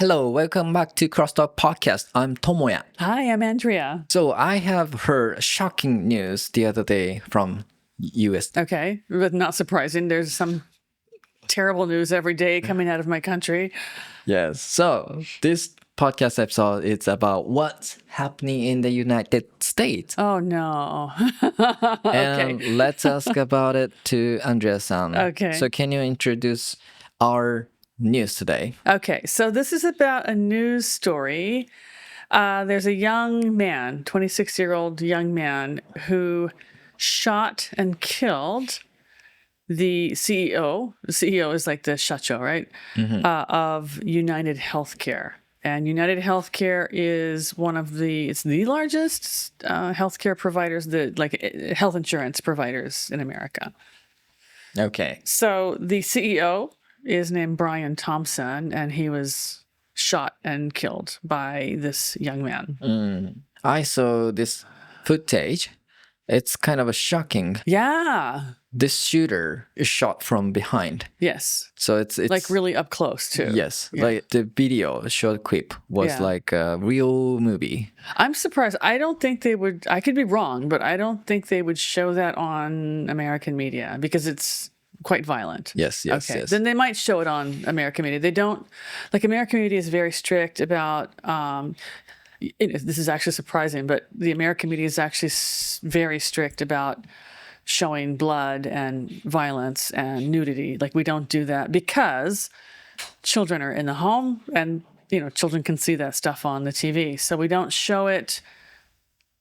Hello, welcome back to Crosstalk Podcast. I'm Tomoya. Hi, I'm Andrea. So I have heard shocking news the other day from US. Okay, but not surprising. There's some terrible news every day coming out of my country. Yes. So this podcast episode is about what's happening in the United States. Oh no. And Okay. let's ask about it to Andrea-san. Okay. So can you introduce our news today? Okay, so this is about a news story. There's a young man, 26-year-old young man, who shot and killed the CEO. The CEO is like the shacho, right? Of United Healthcare. And United Healthcare is it's the largest healthcare providers, health insurance providers in America. Okay. So the CEO is named Brian Thompson, and he was shot and killed by this young man. I saw this footage. It's kind of shocking. Yeah. This shooter is shot from behind. Yes. So it's Like really up close too. yes, Yeah. like the video, short clip was Yeah. like a real movie. I'm surprised. I don't think they would, I could be wrong, but I don't think they would show that on American media because it's quite violent. Yes, yes, Okay. yes. Then they might show it on American media. They don't, like American media is very strict about, this is actually surprising, but the American media is actually very strict about showing blood and violence and nudity. Like we don't do that because children are in the home and, children can see that stuff on the TV. So we don't show it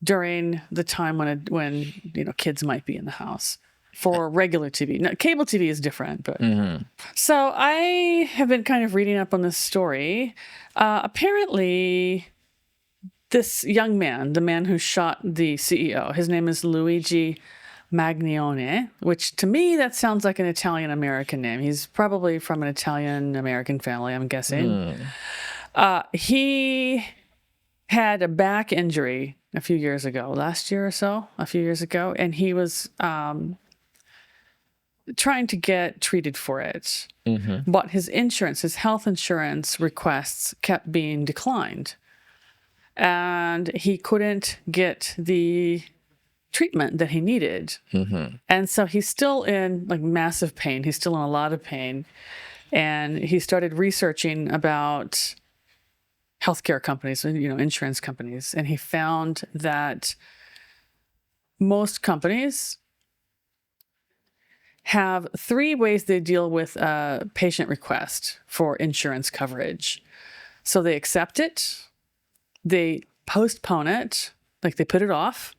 during the time when kids might be in the house. For regular TV. Now, cable TV is different, but so I have been kind of reading up on this story. Apparently, this young man, the man who shot the CEO, his name is Luigi Magnione, which to me that sounds like an Italian-American name. He's probably from an Italian-American family, I'm guessing. He had a back injury a few years ago, a few years ago, and he was trying to get treated for it. But his health insurance requests kept being declined. And he couldn't get the treatment that he needed. And so he's still in massive pain. He's still in a lot of pain. And he started researching about healthcare companies, insurance companies. And he found that most companies have three ways they deal with a patient request for insurance coverage. So they accept it, they postpone it, like they put it off,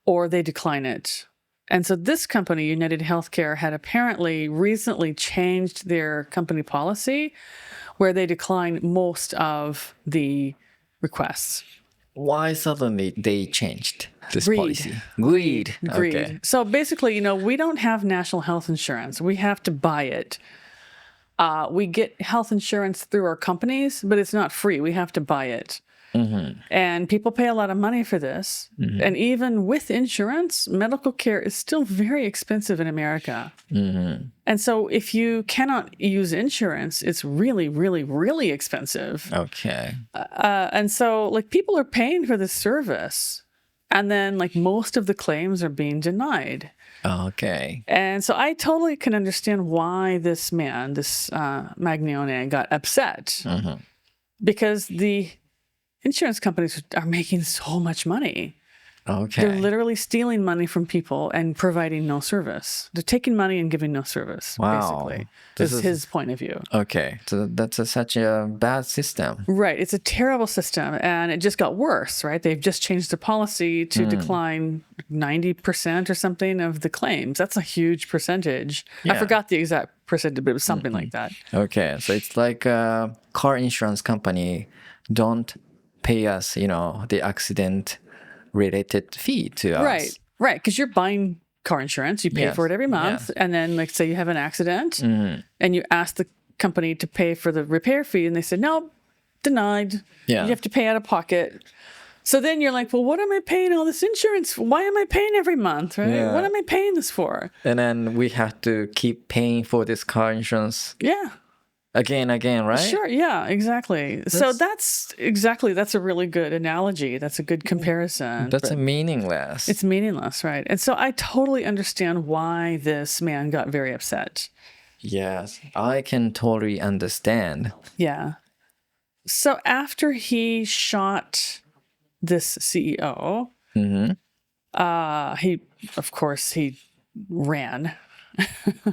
or they decline it. And so this company, United Healthcare, had apparently recently changed their company policy where they decline most of the requests. Why suddenly they changed this Greed. policy? Greed. Greed. Okay. So basically, we don't have national health insurance. We have to buy it. We get health insurance through our companies, but it's not free. We have to buy it. And people pay a lot of money for this. And even with insurance, medical care is still very expensive in America. And so if you cannot use insurance, it's really, really, really expensive. Okay. And so people are paying for this service. And then most of the claims are being denied. Okay. And so I totally can understand why this man, this Magnione, got upset. Because the insurance companies are making so much money. Okay. They're literally stealing money from people and providing no service. They're taking money and giving no service, Wow. basically. This This is is- his point of view. Okay. So that's such a bad system. Right. It's a terrible system. And it just got worse, right? They've just changed the policy to decline 90% or something of the claims. That's a huge percentage. I Yeah. forgot the exact percentage, but it was something like that. Okay. So it's like a car insurance company don't pay us, the accident related fee to us. Right. Right. Because you're buying car insurance. You pay Yes. for it every month. And then, say you have an accident and you ask the company to pay for the repair fee, and they said, no, denied. Yeah. You have to pay out of pocket. So then you're like, well, what am I paying all this insurance? Why am I paying every month? Right? Yeah. What am I paying this for? And then we have to keep paying for this car insurance. Yeah. again, right? Sure. Yeah, exactly. So that's a really good analogy. That's a good comparison. That's but meaningless. it's meaningless, right? And so I totally understand why this man got very upset. Yes, I can totally understand. Yeah. So after he shot this CEO, he, of course, he ran.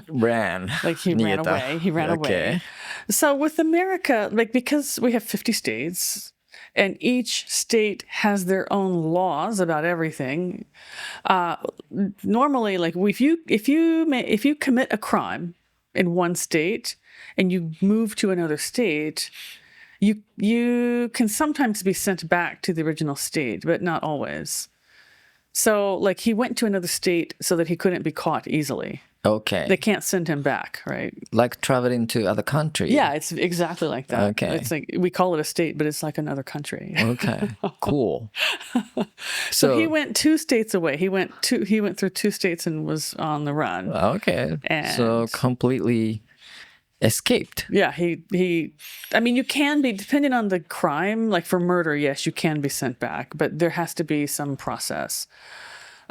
Ran. Like he ran away. He ran away. So with America, like because we have 50 states and each state has their own laws about everything, normally, like if you commit a crime in one state and you move to another state, you can sometimes be sent back to the original state, but not always. So like he went to another state so that he couldn't be caught easily. Okay. They can't send him back, right? Like traveling to other country. Yeah, it's exactly like that. Okay. It's like we call it a state, but it's like another country. Okay. Cool. So he went 2 states away. He went through 2 states and was on the run. Okay. So And- completely escaped. Yeah, I mean, you can be, depending on the crime, like for murder, yes, you can be sent back, but there has to be some process.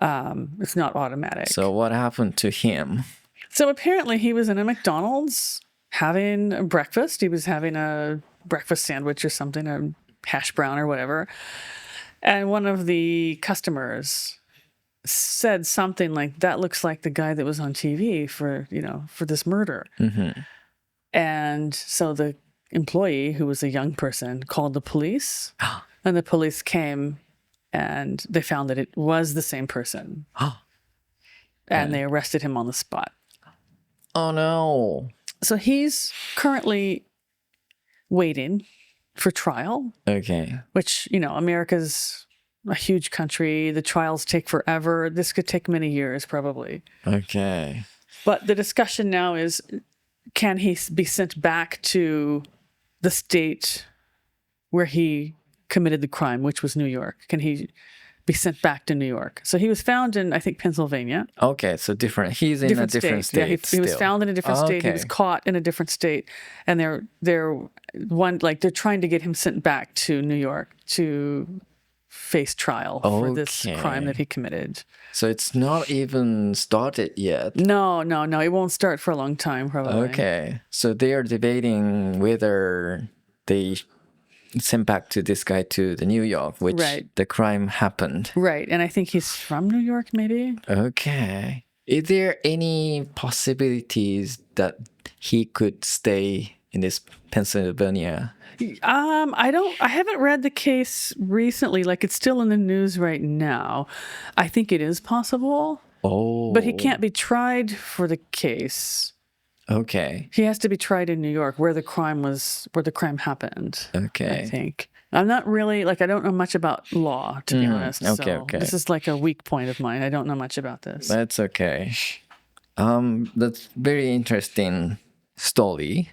It's not automatic. So what happened to him? So apparently he was in a McDonald's having breakfast. He was having a breakfast sandwich or something, a hash brown or whatever. And one of the customers said something like, that looks like the guy that was on TV for this murder. And so the employee, who was a young person, called the police and the police came and they found that it was the same person. And they arrested him on the spot. Oh no. So he's currently waiting for trial, Okay. which, America's a huge country. The trials take forever. This could take many years, probably. Okay. But the discussion now is, can he be sent back to the state where he committed the crime, which was New York? Can he be sent back to New York? So he was found in, I think, Pennsylvania. Okay, so different. He's in a different state. Yeah, he was still. found in a different state. He was Okay. caught in a different state, and they're trying to get him sent back to New York to face trial for this crime that he committed. So it's not even started yet. No, it won't start for a long time, probably. Okay. So they are debating whether they sent back to this guy to the New York, which Right. the crime happened. Right, and I think he's from New York, maybe. Okay. Is there any possibilities that he could stay in this Pennsylvania? I haven't read the case recently. Like, it's still in the news right now. I think it is possible, Oh. but he can't be tried for the case. Okay. He has to be tried in New York, where the crime happened. Okay. I think. I'm not really, I don't know much about law, to be honest. okay, so okay. This is like a weak point of mine. I don't know much about this. That's okay. That's very interesting story,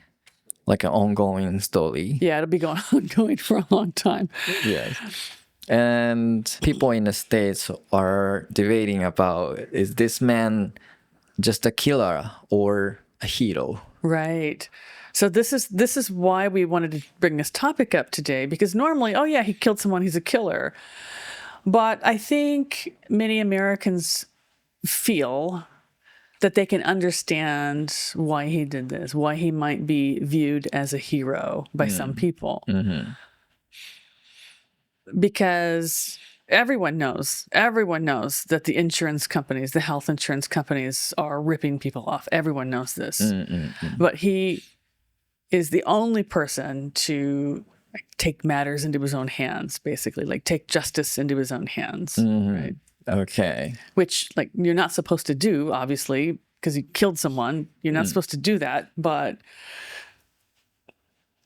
like an ongoing story. Yeah, it'll be ongoing for a long time. Yes. And people in the States are debating about, is this man just a killer or a hero? Right. So this is why we wanted to bring this topic up today, because normally, oh yeah, he killed someone, he's a killer. But I think many Americans feel that they can understand why he did this, why he might be viewed as a hero by some people. Because everyone knows that the insurance companies, the health insurance companies are ripping people off. Everyone knows this. But he is the only person to take matters into his own hands, basically, like take justice into his own hands, right? Okay. Which, you're not supposed to do, obviously, because you killed someone. You're not supposed to do that, but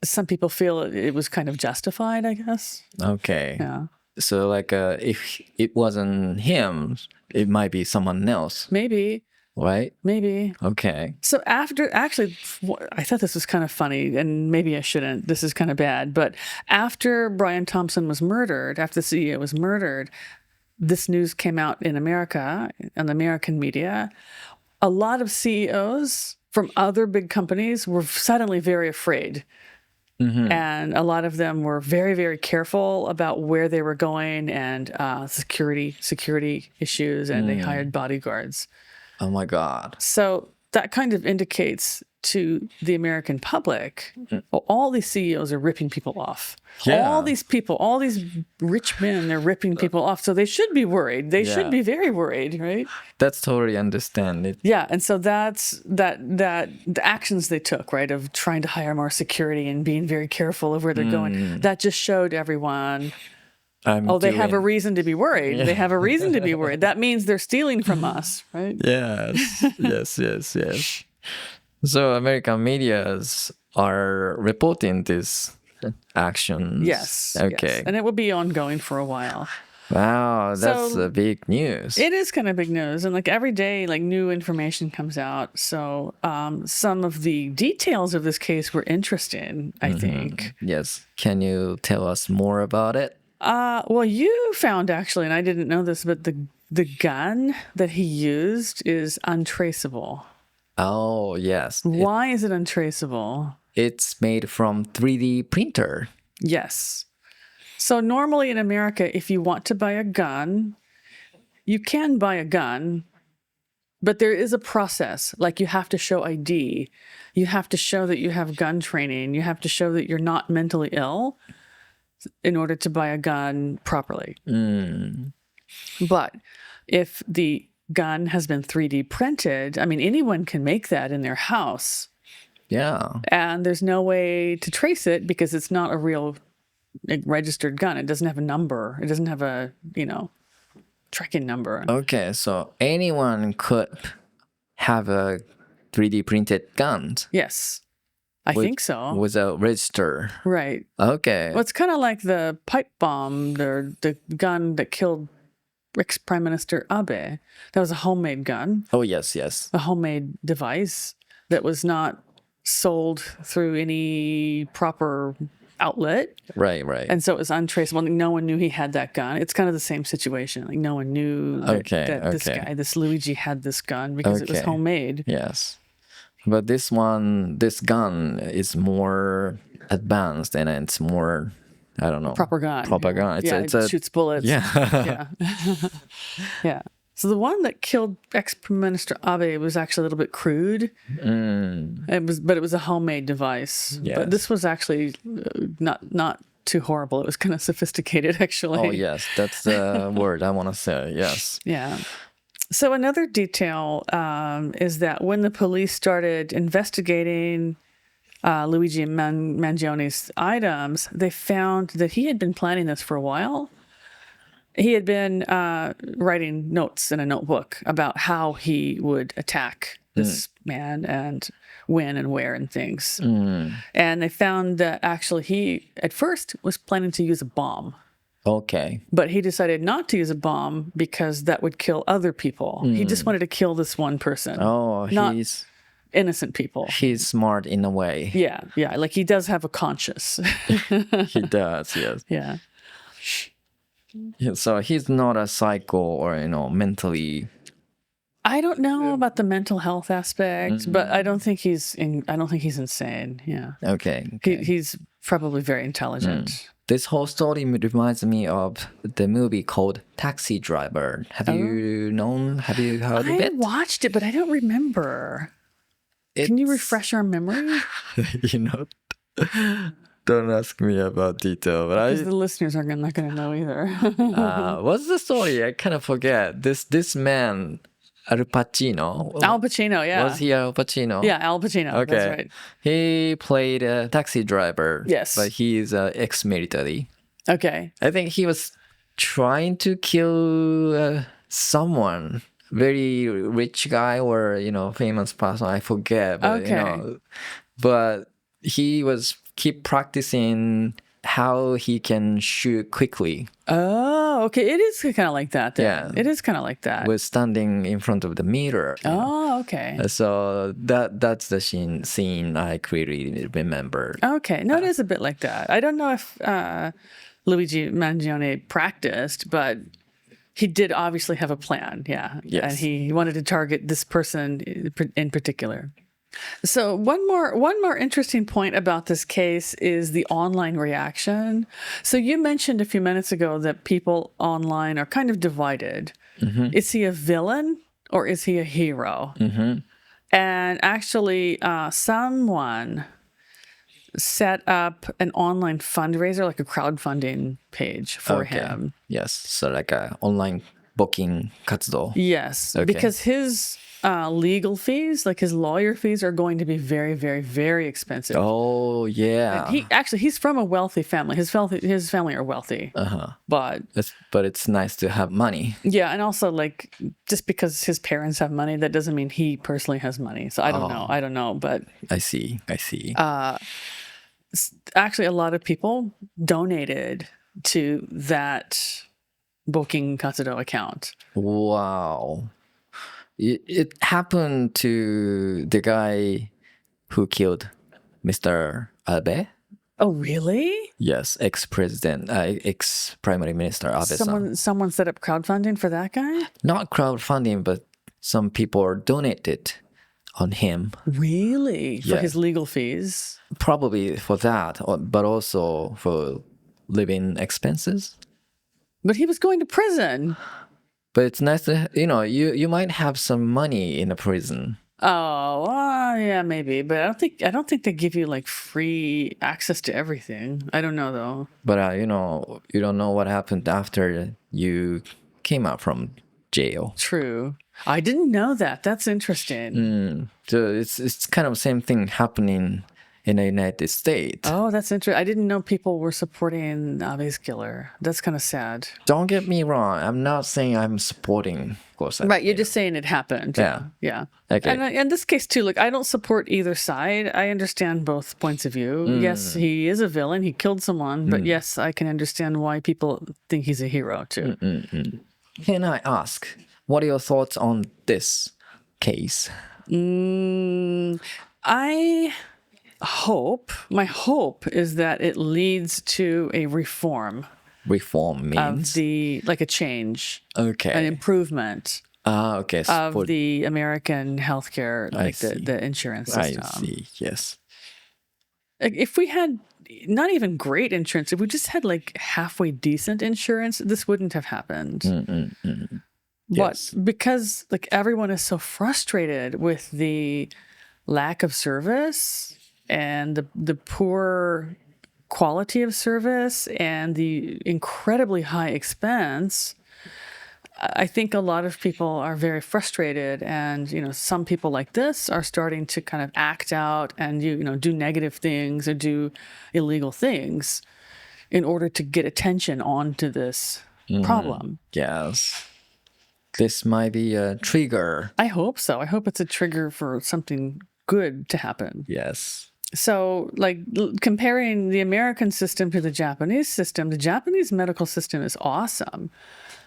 some people feel it was kind of justified, I guess. Okay. Yeah. So if it wasn't him, it might be someone else, Maybe. right? Okay. So I thought this was kind of funny, and maybe I shouldn't. This is kind of bad. But after Brian Thompson was murdered, after the CEO was murdered, this news came out in America, in the American media. A lot of CEOs from other big companies were suddenly very afraid. And a lot of them were very, very careful about where they were going and security issues, and they hired bodyguards. Oh my God. So that kind of indicates to the American public, well, all these CEOs are ripping people off. Yeah. All these people, all these rich men, they're ripping people off. So they should be worried. They should be very worried, right? That's totally understand it. Yeah, and so that's the actions they took, right, of trying to hire more security and being very careful of where they're going. That just showed everyone, they have a reason to be worried. They have a reason to be worried. That means they're stealing from us, right? Yes, yes. So American medias are reporting this actions. Yes. Okay. Yes. And it will be ongoing for a while. Wow, that's So- a big news. It is kind of big news, and like every day, like new information comes out. So some of the details of this case were interesting, I think. Yes. Can you tell us more about it? Well, you found actually, and I didn't know this, but the gun that he used is untraceable. Oh, yes. Why is it untraceable? It's made from 3D printer. Yes. So normally in America, if you want to buy a gun, you can buy a gun, but there is a process. Like you have to show ID. You have to show that you have gun training. You have to show that you're not mentally ill in order to buy a gun properly. But if the gun has been 3D printed, I mean, anyone can make that in their house. Yeah. And there's no way to trace it because it's not a real registered gun. It doesn't have a number. It doesn't have a, tracking number. Okay, so anyone could have a 3D printed gun Yes, I think so. with a register. Right. Okay. Well, it's kind of like the pipe bomb, the gun that killed ex-Prime Minister Abe. That was a homemade gun, Oh, yes. a homemade device that was not sold through any proper outlet. Right. And so it was untraceable. No one knew he had that gun. It's kind of the same situation. Like no one knew that this guy, this Luigi, had this gun because it was Okay. homemade. Yes. But this gun is more advanced and it's more, I don't know. Proper gun. Proper gun. It shoots bullets. Yeah. Yeah. Yeah. So the one that killed ex-Prime Minister Abe was actually a little bit crude. But it was a homemade device. Yes. But this was actually not too horrible. It was kind of sophisticated, actually. Oh, yes. That's the word I want to say. Yes. Yeah. So another detail is that when the police started investigating Luigi Mangione's items, they found that he had been planning this for a while. He had been writing notes in a notebook about how he would attack this man and when and where and things. And they found that actually he, at first, was planning to use a bomb. Okay. But he decided not to use a bomb because that would kill other people. He just wanted to kill this one person. Oh, Not he's innocent people. smart in a way. Yeah. Like he does have a conscience. He does, yes. Yeah. Yeah, so he's not a psycho or, mentally. I don't know about the mental health aspect, but I don't think he's insane. Yeah. Okay. He's probably very intelligent. This whole story reminds me of the movie called Taxi Driver. Have you heard of I it? watched it, but I don't remember. Can you refresh our memory? Don't ask me about detail, but Because the listeners are not going to know either. what's the story? I kind of forget. This man, Al Pacino. Al Pacino, yeah. Was he Al Pacino? Yeah, Al Pacino. Okay. That's right. He played a taxi driver. Yes. But he's ex-military. Okay. I think he was trying to kill someone, very rich guy or famous person. I forget. But, Okay. But he was keep practicing how he can shoot quickly. Oh, okay. It is kind of like that. Then. Yeah. It is kind of like that. With standing in front of the mirror. Oh, okay. So that's the scene I clearly remember. Okay. No, it is a bit like that. I don't know if Luigi Mangione practiced, but he did obviously have a plan. Yeah. Yes. And he wanted to target this person in particular. So one more interesting point about this case is the online reaction. So you mentioned a few minutes ago that people online are kind of divided. Is he a villain or is he a hero? And actually, someone set up an online fundraiser, like a crowdfunding page for him. Yes. So like a online booking 活動. Yes, Okay. because his legal fees, like his lawyer fees, are going to be very, very, very expensive. Oh, yeah. He's from a wealthy family. His family are wealthy, but But it's nice to have money. yeah, and also like just because his parents have money, that doesn't mean he personally has money. So I don't know, but I see. actually, a lot of people donated to that Booking Katsudo account. Wow. It happened to the guy who killed Mr. Abe. Oh, really? Yes, ex-president, ex-primary minister Abe-san. Someone set up crowdfunding for that guy? Not crowdfunding, but some people donated on him. Really? For Yeah. his legal fees? Probably for that, but also for living expenses. But he was going to prison. But it's nice to, you might have some money in a prison. Oh, yeah, maybe. But I don't think they give you like free access to everything. I don't know though. But you don't know what happened after you came out from jail. True. I didn't know that. That's interesting. So it's kind of same thing happening in the United States. Oh, that's interesting. I didn't know people were supporting Abe's killer. That's kind of sad. Don't get me wrong. I'm not saying I'm supporting. Of course, Right, you're just saying it happened. Yeah. Okay. And in this case too, like I don't support either side. I understand both points of view. Yes, he is a villain. He killed someone, but yes, I can understand why people think he's a hero too. Can I ask, what are your thoughts on this case? My hope is that it leads to a reform Reform means? like a change, Okay. an improvement Okay. So of the American healthcare, like see. the insurance I system. see. Yes. Like if we had not even great insurance, if we just had like halfway decent insurance, this wouldn't have happened. Yes. But because like everyone is so frustrated with the lack of service and the poor quality of service and the incredibly high expense, I think a lot of people are very frustrated, and some people like this are starting to kind of act out and do negative things or do illegal things in order to get attention onto this problem. Yes. This might be a trigger. I hope so. I hope it's a trigger for something good to happen. Yes. So, like comparing the American system to the Japanese medical system is awesome.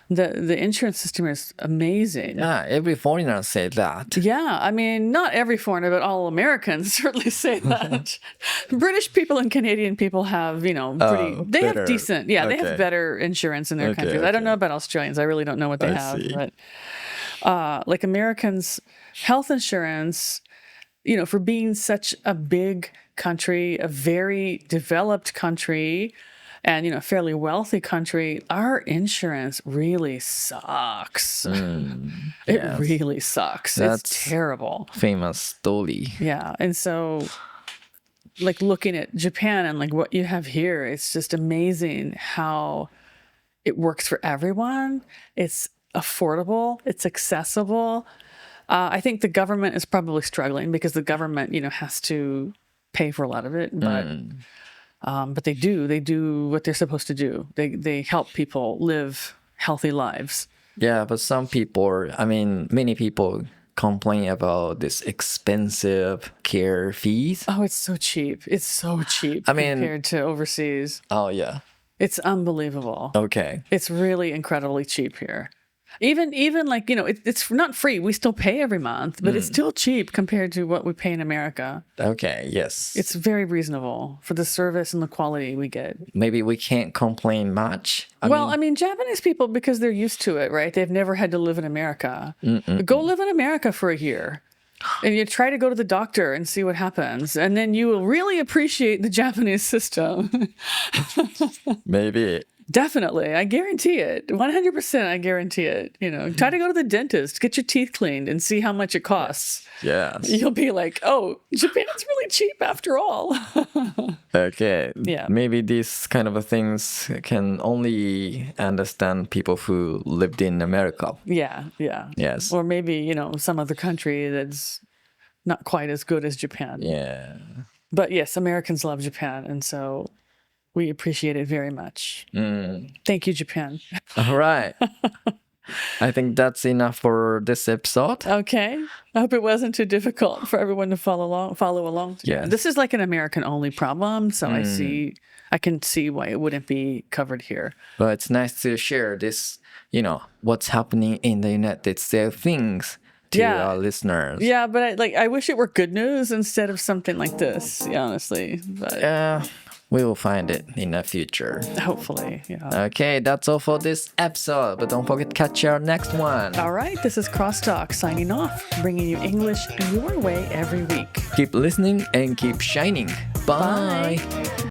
The insurance system is amazing. Yeah, every foreigner say that. Yeah, I mean, not every foreigner, but all Americans certainly say that. British people and Canadian people have, they better. have decent, they Okay. have better insurance in their Okay, countries. I don't okay. know about Australians. I really don't know what they I have. see. But like Americans, health insurance, for being such a big country, a very developed country, and a fairly wealthy country, our insurance really sucks. It yes. really sucks. That's- It's terrible. Famous story. Yeah. And so like looking at Japan and like what you have here, it's just amazing how it works for everyone. It's affordable, it's accessible. I think the government is probably struggling because the government, has to pay for a lot of it, but they do what they're supposed to do. They help people live healthy lives. Yeah, but many people complain about this expensive care fees. Oh, it's so cheap. It's so cheap I mean- compared to overseas. Oh, yeah. It's unbelievable. Okay. It's really incredibly cheap here. Even like, it's not free. We still pay every month, but it's still cheap compared to what we pay in America. Okay, yes. It's very reasonable for the service and the quality we get. Maybe we can't complain much. I mean, Japanese people, because they're used to it, right? They've never had to live in America. Go live in America for a year. And you try to go to the doctor and see what happens. And then you will really appreciate the Japanese system. Maybe. Definitely. I guarantee it. 100% I guarantee it. Try to go to the dentist, get your teeth cleaned and see how much it costs. Yes. You'll be like, oh, Japan's really cheap after all. Okay. Yeah. Maybe these kind of things can only understand people who lived in America. Yeah. Yes. Or maybe, some other country that's not quite as good as Japan. Yeah. But yes, Americans love Japan. And so we appreciate it very much. Thank you, Japan. All right. I think that's enough for this episode. Okay. I hope it wasn't too difficult for everyone to follow along. Yes. This is like an American only problem, so I can see why it wouldn't be covered here. But it's nice to share this, what's happening in the United States things to Yeah. our listeners. Yeah, but I wish it were good news instead of something like this, honestly. But We will find it in the future. hopefully, yeah. Okay, that's all for this episode. But don't forget to catch our next one. All right, this is Crosstalk signing off, bringing you English your way every week. Keep listening and keep shining. Bye. Bye.